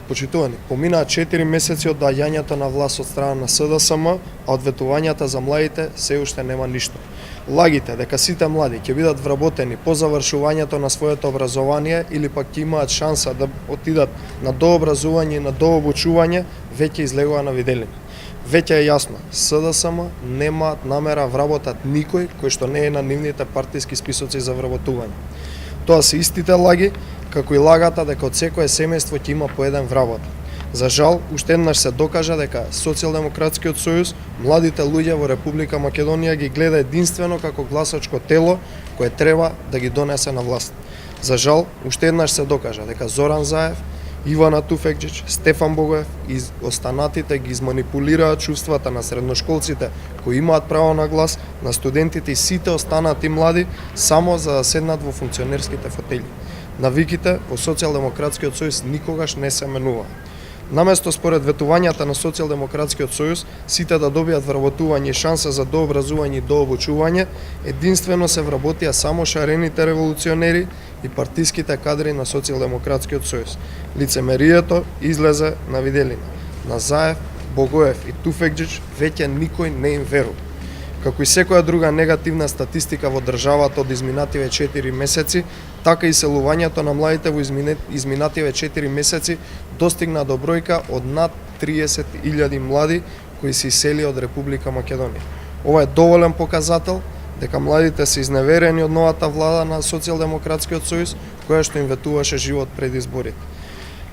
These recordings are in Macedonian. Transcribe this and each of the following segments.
Почитувани, поминаа 4 месеци од доаѓањето на власт од страна на СДСМ, а од ветувањата за младите се уште нема ништо. Лагите дека сите млади ќе бидат вработени по завршувањето на своето образование или пак ќе имаат шанса да отидат на дообразување и на дообучување, веќе излегува на виделина. Веќе е јасно, СДСМ немаат намера вработат никој кој што не е на нивните партиски списоци за вработување. Тоа се истите лаги, како и лагата дека од секое семејство ќе има по еден вработен. За жал, уште еднаш се докажа дека Социјалдемократскиот сојуз младите луѓе во Република Македонија ги гледа единствено како гласачко тело кое треба да ги донесе на власт. За жал, уште еднаш се докажа дека Зоран Заев, Ивана Туфекџиќ, Стефан Богоев и останатите ги изманипулираат чувствата на средношколците кои имаат право на глас, на студентите и сите останати млади само за да седнат во функционерските фотели. Навиките во Социјалдемократскиот сојуз никогаш не се менува. Наместо според ветувањата на Социјалдемократскиот сојуз сите да добијат вработување и шанса за дообразување и дообучување, единствено се вработија само шарените револуционери и партиските кадри на Социјалдемократскиот сојуз. Лицемерието излезе на виделина. На Заев, Богоев и Туфекџиќ веќе никој не им верува. Како и секоја друга негативна статистика во државата од изминативе 4 месеци, така и селувањето на младите во изминативе 4 месеци достигна до бројка од над 30.000 млади кои се иселија од Република Македонија. Ова е доволен показател дека младите се изневерени од новата влада на Социјалдемократскиот сојуз, која што им ветуваше живот пред изборите.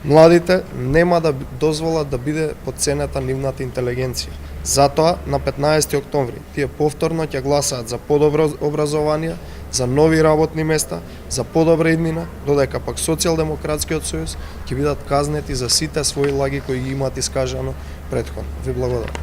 Младите нема да дозволат да биде потценета нивната интелигенција. Затоа, на 15 октомври, тие повторно ќе гласаат за подобро образование, за нови работни места, за подобра иднина, додека пак Социјалдемократскиот сојуз ќе бидат казнети за сите своји лаги кои ги имаат искажано претходно. Ви благодарам.